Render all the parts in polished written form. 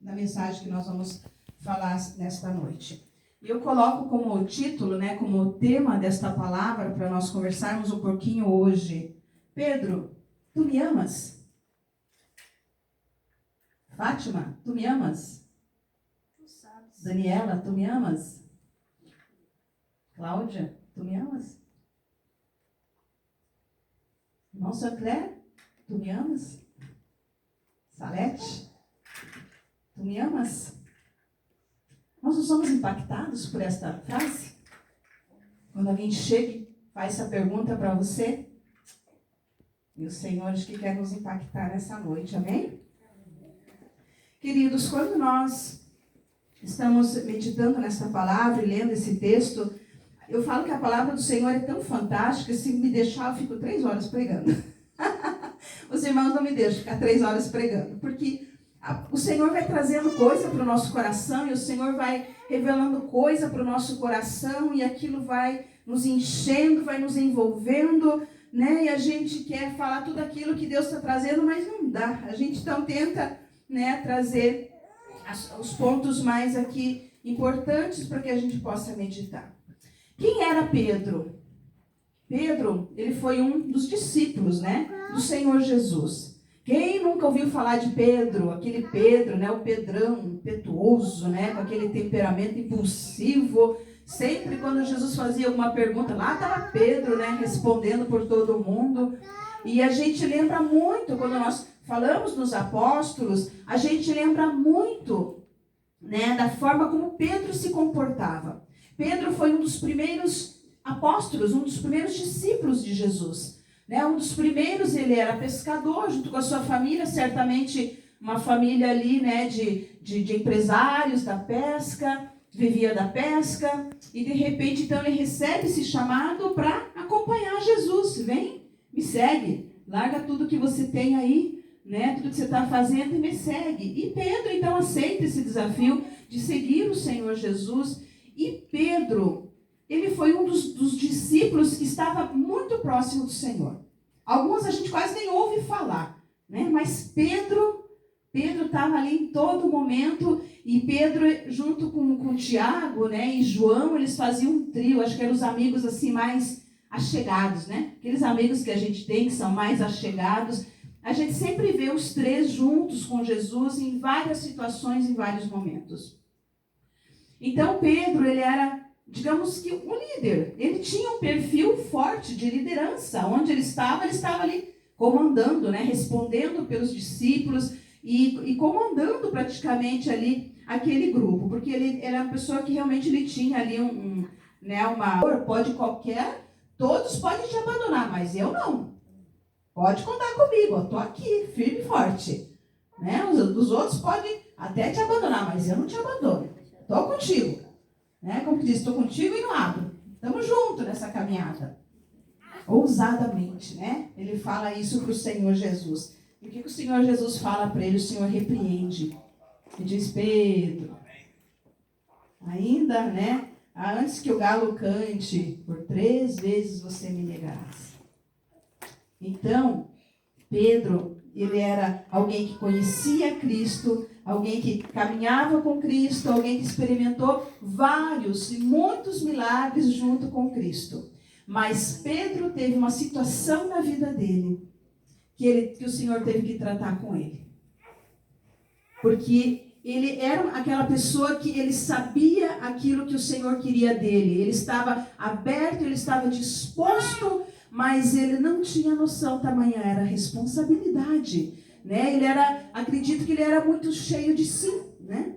da mensagem que nós vamos falar nesta noite. Eu coloco como título, né, como tema desta palavra, para nós conversarmos um pouquinho hoje. Pedro, tu me amas? Fátima, tu me amas? Tu sabes. Daniela, tu me amas? Cláudia, tu me amas? Irmão Sancler, tu me amas? Salete, tu me amas? Nós não somos impactados por esta frase? Quando alguém chega e faz essa pergunta para você, e o Senhor acho que quer nos impactar nessa noite, amém? Queridos, quando nós estamos meditando nessa palavra e lendo esse texto, eu falo que a palavra do Senhor é tão fantástica, se me deixar eu fico 3 horas pregando. Os irmãos não me deixam ficar 3 horas pregando, porque o Senhor vai trazendo coisa para o nosso coração, e o Senhor vai revelando coisa para o nosso coração, e aquilo vai nos enchendo, vai nos envolvendo, né? E a gente quer falar tudo aquilo que Deus está trazendo, mas não dá. A gente então tenta, né, trazer os pontos mais aqui importantes para que a gente possa meditar. Quem era Pedro? Pedro, ele foi um dos discípulos, né, do Senhor Jesus. Quem nunca ouviu falar de Pedro? Aquele Pedro, né, o Pedrão, impetuoso, né, com aquele temperamento impulsivo. Sempre quando Jesus fazia alguma pergunta, lá estava Pedro, né, respondendo por todo mundo. E a gente lembra muito, quando nós falamos nos apóstolos, a gente lembra muito, né, da forma como Pedro se comportava. Pedro foi um dos primeiros apóstolos, um dos primeiros discípulos de Jesus. Né? Um dos primeiros, ele era pescador, junto com a sua família, certamente uma família ali, né, de empresários da pesca, vivia da pesca, e de repente então ele recebe esse chamado para acompanhar Jesus. Vem, me segue, larga tudo que você tem aí, né, tudo que você está fazendo e me segue. E Pedro então aceita esse desafio de seguir o Senhor Jesus. E Pedro, ele foi um dos discípulos que estava muito próximo do Senhor. Alguns a gente quase nem ouve falar, né? Mas Pedro estava ali em todo momento, e Pedro, junto com Tiago, né, e João, eles faziam um trio, acho que eram os amigos assim mais achegados, né? Aqueles amigos que a gente tem que são mais achegados. A gente sempre vê os 3 juntos com Jesus em várias situações, em vários momentos. Então Pedro, ele era, digamos que um líder. Ele tinha um perfil forte de liderança. Onde ele estava ali comandando, né, respondendo pelos discípulos e comandando praticamente ali aquele grupo. Porque ele era uma pessoa que realmente ele tinha ali todos podem te abandonar, mas eu não. Pode contar comigo, eu estou aqui, firme e forte. Né? Os outros podem até te abandonar, mas eu não te abandono. Estou contigo. Né? Como que diz, estou contigo e não abro. Estamos juntos nessa caminhada. Ousadamente, né? Ele fala isso para o Senhor Jesus. E o que o Senhor Jesus fala para ele? O Senhor repreende. E diz, Pedro, ainda, né? Antes que o galo cante, por 3 vezes você me negarás. Então, Pedro, ele era alguém que conhecia Cristo, alguém que caminhava com Cristo, alguém que experimentou vários e muitos milagres junto com Cristo. Mas Pedro teve uma situação na vida dele que o Senhor teve que tratar com ele. Porque ele era aquela pessoa que ele sabia aquilo que o Senhor queria dele. Ele estava aberto, ele estava disposto, mas ele não tinha noção, tamanha era a responsabilidade. Né? Acredito que ele era muito cheio de si, né?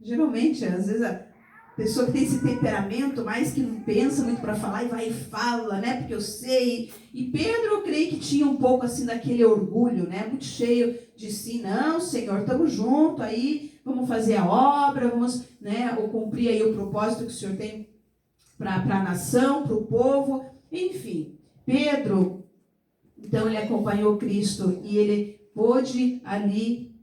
Geralmente, às vezes, a pessoa que tem esse temperamento, mais que não pensa muito para falar, e vai e fala, né? Porque eu sei. E Pedro, eu creio que tinha um pouco assim daquele orgulho, né? Muito cheio de si. Não, Senhor, estamos juntos aí, vamos fazer a obra, vamos, né, ou cumprir aí o propósito que o Senhor tem para a nação, para o povo. Enfim, Pedro, então ele acompanhou Cristo e ele pôde ali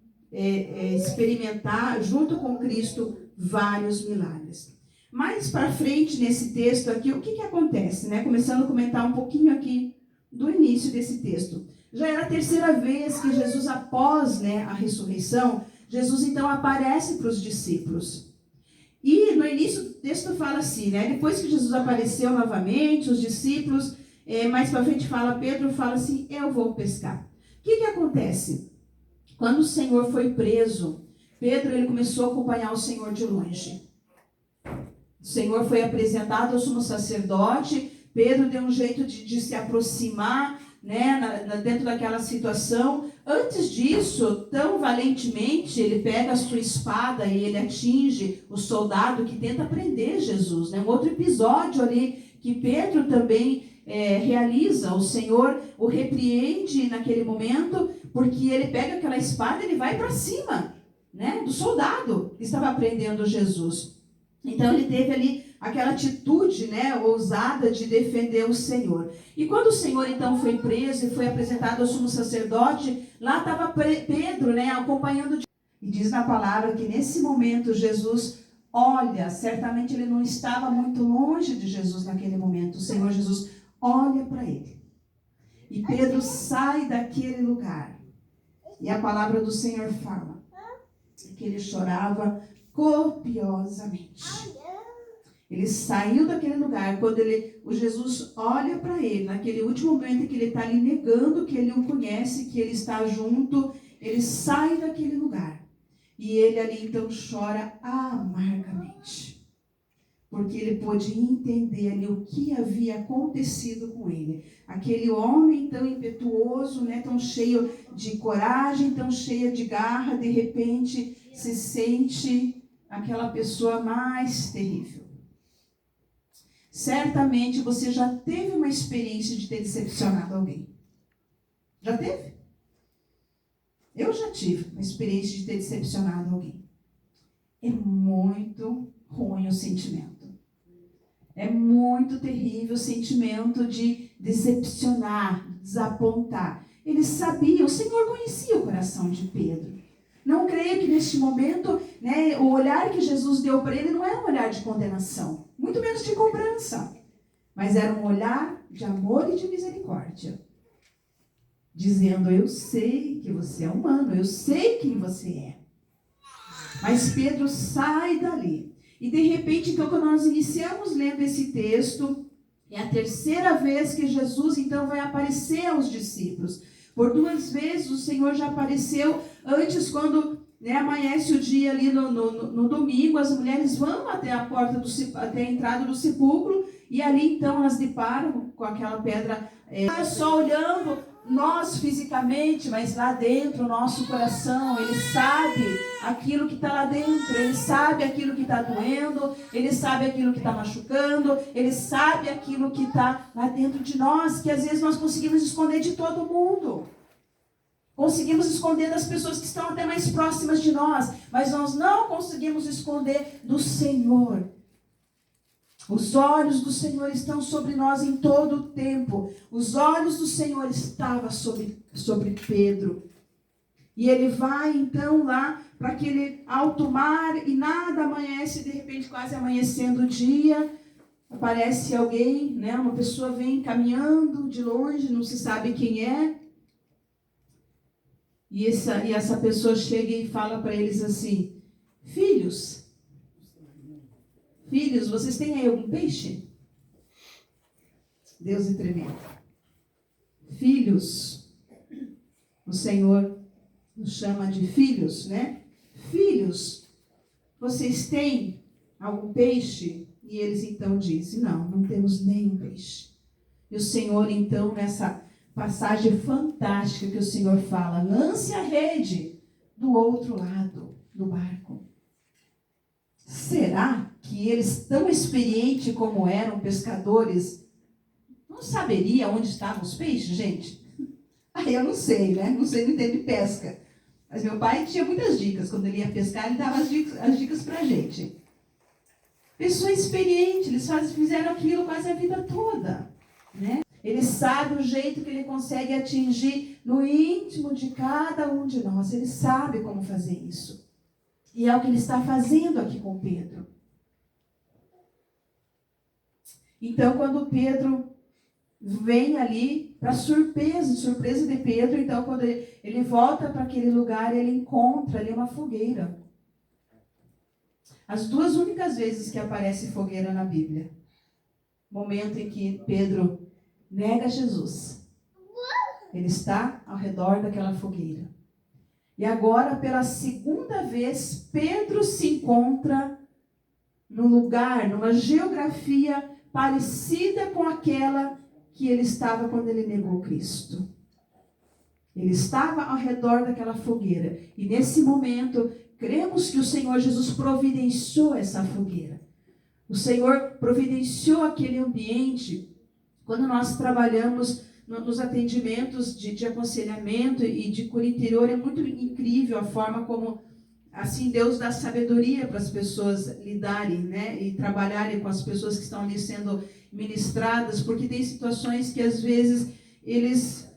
experimentar, junto com Cristo, vários milagres. Mais para frente, nesse texto aqui, o que acontece? Né? Começando a comentar um pouquinho aqui do início desse texto. Já era a 3ª vez que Jesus, após, né, a ressurreição, Jesus então aparece para os discípulos. E no início do texto fala assim, né? Depois que Jesus apareceu novamente, os discípulos, mais para frente fala, Pedro fala assim, eu vou pescar. O que acontece? Quando o Senhor foi preso, Pedro ele começou a acompanhar o Senhor de longe. O Senhor foi apresentado ao sumo sacerdote, Pedro deu um jeito de se aproximar, né, dentro daquela situação. Antes disso, tão valentemente, ele pega a sua espada e ele atinge o soldado que tenta prender Jesus. Né? Um outro episódio ali que Pedro também realiza, o Senhor o repreende naquele momento, porque ele pega aquela espada e ele vai para cima, né, do soldado que estava prendendo Jesus. Então ele teve ali aquela atitude, né, ousada de defender o Senhor. E quando o Senhor então foi preso e foi apresentado ao sumo sacerdote, lá estava Pedro, né, acompanhando. E diz na palavra que nesse momento Jesus olha, certamente ele não estava muito longe de Jesus naquele momento. O Senhor Jesus olha para ele. E Pedro sai daquele lugar. E a palavra do Senhor fala que ele chorava copiosamente. Ele saiu daquele lugar, quando o Jesus olha para ele, naquele último momento em que ele está ali negando que ele o conhece, que ele está junto, ele sai daquele lugar. E ele ali então chora amargamente. Porque ele pôde entender ali o que havia acontecido com ele. Aquele homem tão impetuoso, né, tão cheio de coragem, tão cheio de garra, de repente se sente aquela pessoa mais terrível. Certamente você já teve uma experiência de ter decepcionado alguém. Já teve? Eu já tive uma experiência de ter decepcionado alguém. É muito ruim o sentimento. É muito terrível o sentimento de decepcionar, desapontar. Ele sabia, o Senhor conhecia o coração de Pedro. Não creio que neste momento, né, o olhar que Jesus deu para ele não era um olhar de condenação, muito menos de cobrança, mas era um olhar de amor e de misericórdia. Dizendo, eu sei que você é humano, eu sei quem você é. Mas Pedro sai dali. E de repente, então, quando nós iniciamos lendo esse texto, é a terceira vez que Jesus, então, vai aparecer aos discípulos. Por 2 vezes o Senhor já apareceu antes, quando, né, amanhece o dia ali no domingo, as mulheres vão até a porta, até a entrada do sepulcro, e ali, então, elas deparam com aquela pedra, só olhando nós fisicamente, mas lá dentro, o nosso coração, ele sabe aquilo que está lá dentro, ele sabe aquilo que está doendo, ele sabe aquilo que está machucando, ele sabe aquilo que está lá dentro de nós, que às vezes nós conseguimos esconder de todo mundo. Conseguimos esconder das pessoas que estão até mais próximas de nós, mas nós não conseguimos esconder do Senhor. Os olhos do Senhor estão sobre nós em todo o tempo. Os olhos do Senhor estavam sobre Pedro. E ele vai então lá para aquele alto mar e nada amanhece, de repente quase amanhecendo o dia. Aparece alguém, né? Uma pessoa vem caminhando de longe, não se sabe quem é. E essa pessoa chega e fala para eles assim, filhos, vocês têm aí algum peixe? Deus é tremendo. Filhos, o Senhor nos chama de filhos, né? Filhos, vocês têm algum peixe? E eles então dizem, não temos nenhum peixe. E o Senhor então, nessa passagem fantástica que o Senhor fala, lance a rede do outro lado do barco. Será que eles, tão experientes como eram pescadores, não saberiam onde estavam os peixes, gente? Aí eu não sei, né? Não entendo de pesca. Mas meu pai tinha muitas dicas. Quando ele ia pescar, ele dava as dicas pra gente. Pessoa experiente, eles fizeram aquilo quase a vida toda, né? Ele sabe o jeito que ele consegue atingir no íntimo de cada um de nós. Ele sabe como fazer isso. E é o que ele está fazendo aqui com Pedro. Então, quando Pedro vem ali, para surpresa de Pedro, então quando ele volta para aquele lugar, ele encontra ali uma fogueira. As duas únicas vezes que aparece fogueira na Bíblia. Momento em que Pedro nega Jesus. Ele está ao redor daquela fogueira. E agora, pela segunda vez, Pedro se encontra num lugar, numa geografia parecida com aquela que ele estava quando ele negou Cristo. Ele estava ao redor daquela fogueira. E nesse momento, cremos que o Senhor Jesus providenciou essa fogueira. O Senhor providenciou aquele ambiente. Quando nós trabalhamos nos atendimentos de aconselhamento e de cura interior, é muito incrível a forma como assim Deus dá sabedoria para as pessoas lidarem, né, e trabalharem com as pessoas que estão ali sendo ministradas, porque tem situações que às vezes eles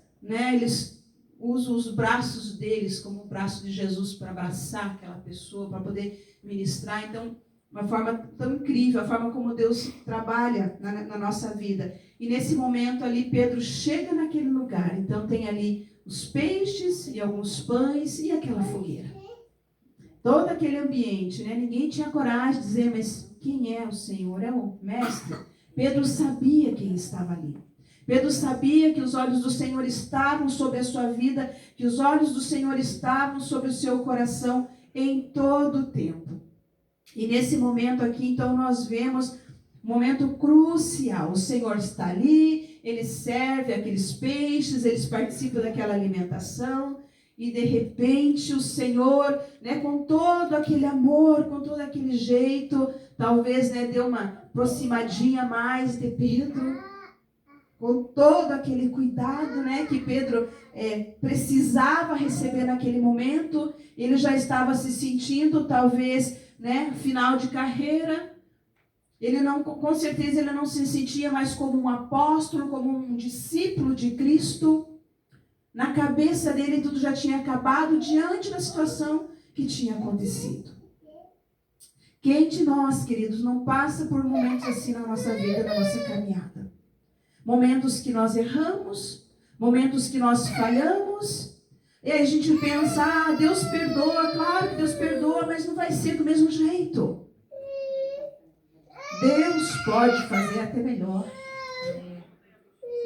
usam os braços deles como o braço de Jesus para abraçar aquela pessoa, para poder ministrar. Então, uma forma tão incrível, a forma como Deus trabalha na nossa vida. E nesse momento ali, Pedro chega naquele lugar. Então tem ali os peixes e alguns pães e aquela fogueira. Todo aquele ambiente, né? Ninguém tinha coragem de dizer, mas quem é o Senhor? É o Mestre? Pedro sabia quem estava ali. Pedro sabia que os olhos do Senhor estavam sobre a sua vida, que os olhos do Senhor estavam sobre o seu coração em todo o tempo. E nesse momento aqui, então, nós vemos um momento crucial. O Senhor está ali, Ele serve aqueles peixes, eles participam daquela alimentação. E de repente o Senhor, né, com todo aquele amor, com todo aquele jeito, talvez, né, deu uma aproximadinha mais de Pedro. Com todo aquele cuidado, né, que Pedro precisava receber naquele momento. Ele já estava se sentindo, talvez, né, final de carreira. Com certeza ele não se sentia mais como um apóstolo, como um discípulo de Cristo. Na cabeça dele tudo já tinha acabado diante da situação que tinha acontecido. Quem de nós, queridos, não passa por momentos assim na nossa vida, na nossa caminhada? Momentos que nós erramos, momentos que nós falhamos, e aí a gente pensa, Deus perdoa, claro que Deus perdoa, mas não vai ser do mesmo jeito. Deus pode fazer até melhor.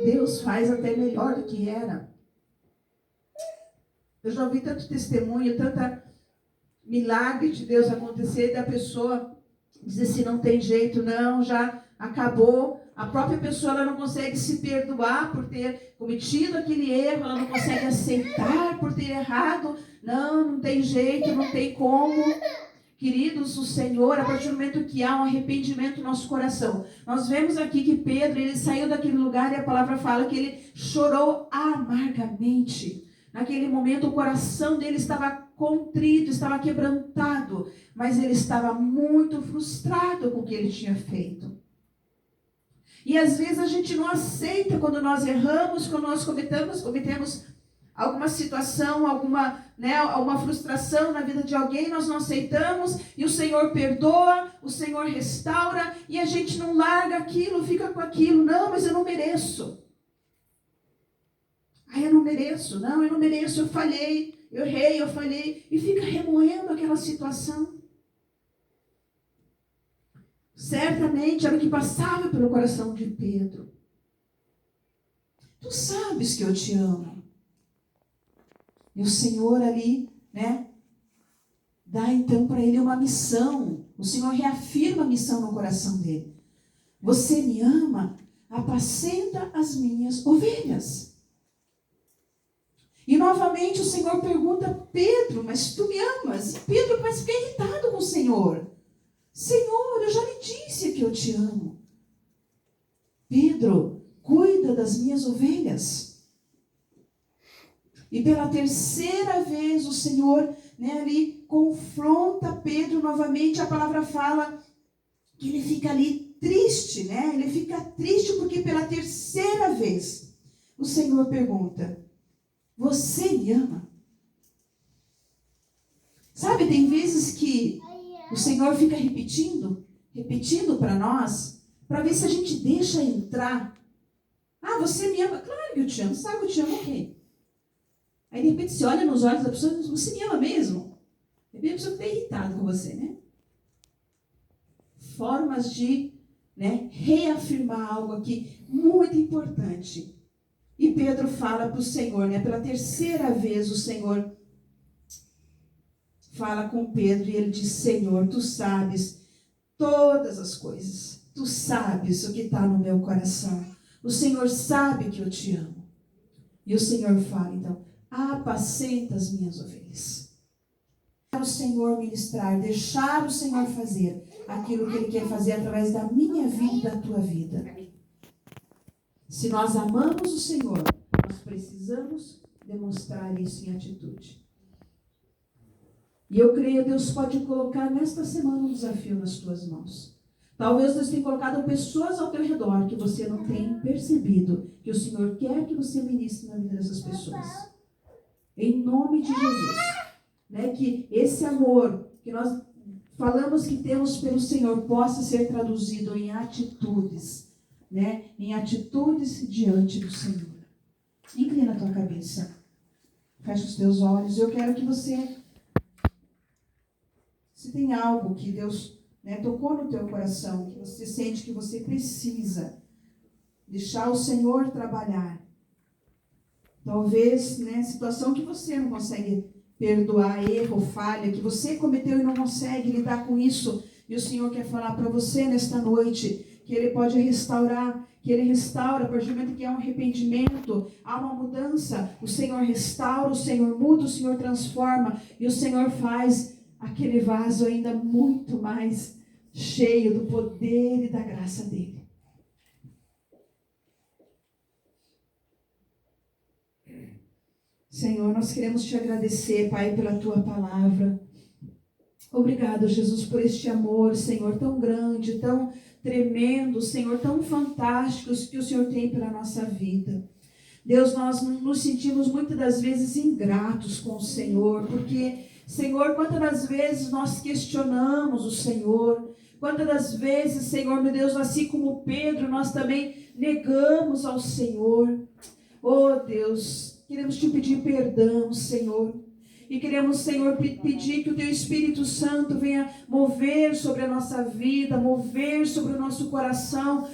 Deus faz até melhor do que era. Eu já ouvi tanto testemunho, tanta milagre de Deus acontecer, da pessoa dizer assim, não tem jeito, não, já acabou. A própria pessoa ela não consegue se perdoar por ter cometido aquele erro, ela não consegue aceitar por ter errado. Não tem jeito, não tem como. Queridos, o Senhor, a partir do momento que há um arrependimento no nosso coração. Nós vemos aqui que Pedro, ele saiu daquele lugar e a palavra fala que ele chorou amargamente. Naquele momento o coração dele estava contrito, estava quebrantado, mas ele estava muito frustrado com o que ele tinha feito. E às vezes a gente não aceita quando nós erramos, quando nós cometemos alguma situação, alguma frustração na vida de alguém, nós não aceitamos, e o Senhor perdoa, o Senhor restaura, e a gente não larga aquilo, fica com aquilo, não, mas eu não mereço. Eu não mereço, eu falhei, eu errei, eu falhei, e fica remoendo aquela situação. Certamente era o que passava pelo coração de Pedro. Tu sabes que eu te amo. E o Senhor ali, né, dá então para ele uma missão. O Senhor reafirma a missão no coração dele. Você me ama? Apacenta as minhas ovelhas. E novamente o Senhor pergunta, Pedro, mas tu me amas? E Pedro parece ficar irritado com o Senhor. Senhor, eu já lhe disse que eu te amo. Pedro, cuida das minhas ovelhas. E pela terceira vez o Senhor, né, ali confronta Pedro novamente. A palavra fala que ele fica ali triste, né? Ele fica triste porque pela terceira vez o Senhor pergunta, você me ama? Sabe, tem vezes que o Senhor fica repetindo para nós, para ver se a gente deixa entrar. Você me ama? Claro que eu te amo. Sabe que eu te amo o quê? Aí de repente você olha nos olhos da pessoa e diz, você me ama mesmo? De repente a pessoa está irritada com você, né? Formas de, né, reafirmar algo aqui muito importante. E Pedro fala para o Senhor, né? Pela terceira vez o Senhor fala com Pedro e ele diz, Senhor, tu sabes todas as coisas. Tu sabes o que está no meu coração. O Senhor sabe que eu te amo. E o Senhor fala, então, apacenta as minhas ovelhas. Deixar o Senhor ministrar, deixar o Senhor fazer aquilo que Ele quer fazer através da minha vida e da tua vida. Se nós amamos o Senhor, nós precisamos demonstrar isso em atitude. E eu creio que Deus pode colocar nesta semana um desafio nas tuas mãos. Talvez Deus tenha colocado pessoas ao teu redor que você não tem percebido, que o Senhor quer que você ministre na vida dessas pessoas. Em nome de Jesus. Né, que esse amor que nós falamos que temos pelo Senhor possa ser traduzido em atitudes. Né, em atitudes diante do Senhor. Inclina a tua cabeça. Fecha os teus olhos. Eu quero que você... Se tem algo que Deus, né, tocou no teu coração, que você sente que você precisa deixar o Senhor trabalhar. Talvez, né, situação que você não consegue perdoar, erro, falha, que você cometeu e não consegue lidar com isso. E o Senhor quer falar para você nesta noite que Ele pode restaurar, que Ele restaura, a partir do momento que há um arrependimento, há uma mudança. O Senhor restaura, o Senhor muda, o Senhor transforma e o Senhor faz aquele vaso ainda muito mais cheio do poder e da graça dEle. Senhor, nós queremos te agradecer, Pai, pela tua palavra. Obrigado, Jesus, por este amor, Senhor, tão grande, tão tremendo, Senhor, tão fantástico que o Senhor tem pela nossa vida. Deus, nós nos sentimos muitas das vezes ingratos com o Senhor, porque, Senhor, quantas das vezes nós questionamos o Senhor, quantas das vezes, Senhor, meu Deus, assim como Pedro, nós também negamos ao Senhor. Oh, Deus, queremos te pedir perdão, Senhor. E queremos, Senhor, pedir que o Teu Espírito Santo venha mover sobre a nossa vida, mover sobre o nosso coração,